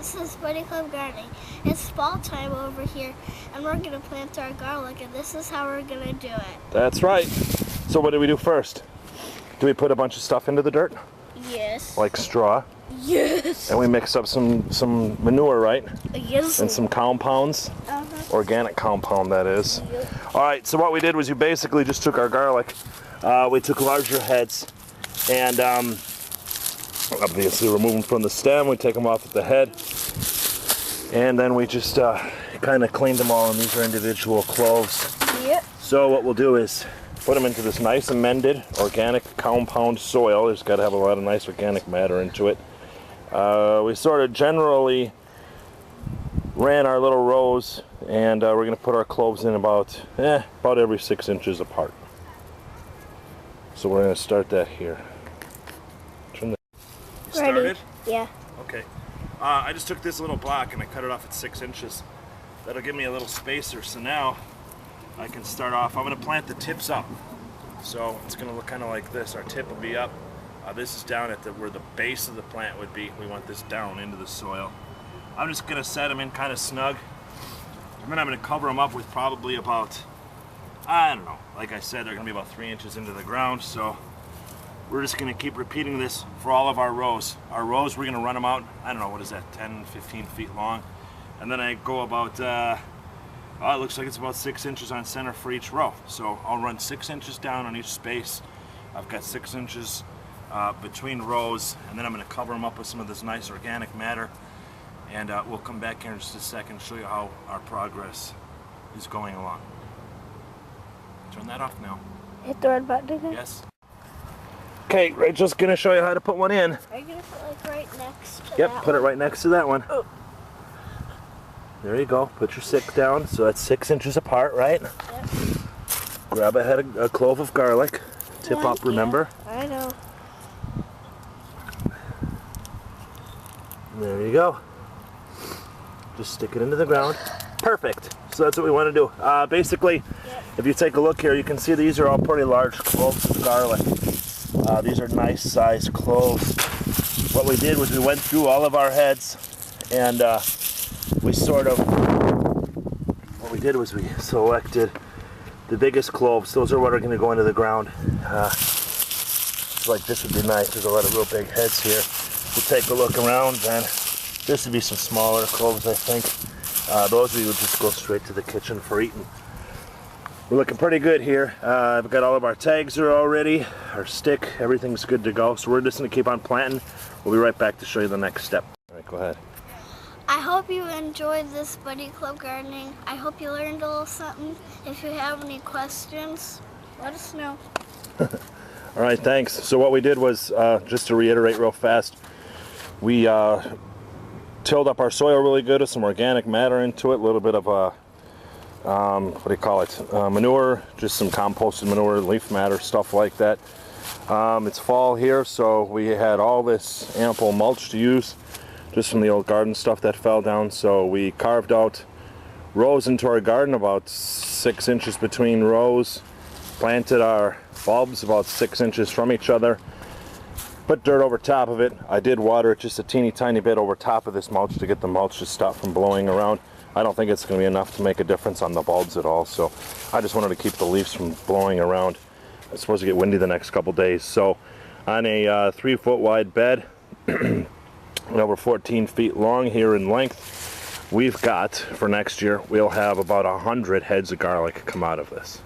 This is Buddy Club Gardening. It's fall time over here, and we're going to plant our garlic, and this is how we're going to do it. That's right. So what do we do first? Do we put a bunch of stuff into the dirt? Yes. Like straw? Yes. And we mix up some manure, right? Yes. And some compounds? Organic compound, that is. Yep. All right, so what we did was you basically just took our garlic. We took larger heads, and obviously remove them from the stem. We take them off at the head, and then we just kind of cleaned them all, and these are individual cloves. Yep. So what we'll do is put them into this nice amended organic compound soil. It's got to have a lot of nice organic matter into it. We sort of generally ran our little rows, and we're going to put our cloves in about every 6 inches apart. So we're going to start that here. Turn the started? Yeah. Okay. I just took this little block and I cut it off at 6 inches. That'll give me a little spacer. So now I can start off. I'm going to plant the tips up. So it's going to look kind of like this. Our tip will be up. This is down at where the base of the plant would be. We want this down into the soil. I'm just going to set them in kind of snug. And then I'm going to cover them up with probably about, I don't know, like I said, they're going to be about 3 inches into the ground. So we're just going to keep repeating this for all of our rows. Our rows, we're going to run them out, I don't know, what is that, 10, 15 feet long. And then I go about, it looks like it's about 6 inches on center for each row. So I'll run 6 inches down on each space. I've got 6 inches between rows, and then I'm going to cover them up with some of this nice organic matter. And we'll come back here in just a second and show you how our progress is going along. Turn that off now. Hit the red button again? Yes. Okay, Rachel's going to show you how to put one in. Are you going to put like right next to Yep, that put it one? right next to that one. Oh. There you go. Put your stick down, so that's 6 inches apart, right? Yep. Grab a clove of garlic. Tip up, remember? Yeah, I know. There you go. Just stick it into the ground. Perfect. So that's what we want to do. Basically, if you take a look here, you can see these are all pretty large cloves of garlic. These are nice sized cloves. What we did was we went through all of our heads, and we selected the biggest cloves. Those are what are going to go into the ground. Like this would be nice. There's a lot of real big heads here. We'll take a look around, and this would be some smaller cloves, I think. Those we would just go straight to the kitchen for eating. We're looking pretty good here. I've got all of our tags are all ready. Our stick, everything's good to go. So we're just going to keep on planting. We'll be right back to show you the next step. All right, go ahead. I hope you enjoyed this Buddy Club Gardening. I hope you learned a little something. If you have any questions, let us know. All right, thanks. So what we did was, just to reiterate real fast, we tilled up our soil really good with some organic matter into it, a little bit of what do you call it, manure, just some composted manure, leaf matter, stuff like that. It's fall here, so we had all this ample mulch to use just from the old garden stuff that fell down. So we carved out rows into our garden, about 6 inches between rows, planted our bulbs about 6 inches from each other, put dirt over top of it. I did water it just a teeny tiny bit over top of this mulch to get the mulch to stop from blowing around. I don't think it's going to be enough to make a difference on the bulbs at all, so I just wanted to keep the leaves from blowing around. It's supposed to get windy the next couple days. So on a 3-foot wide bed, over 14 feet long here in length, we've got, for next year, we'll have about 100 heads of garlic come out of this.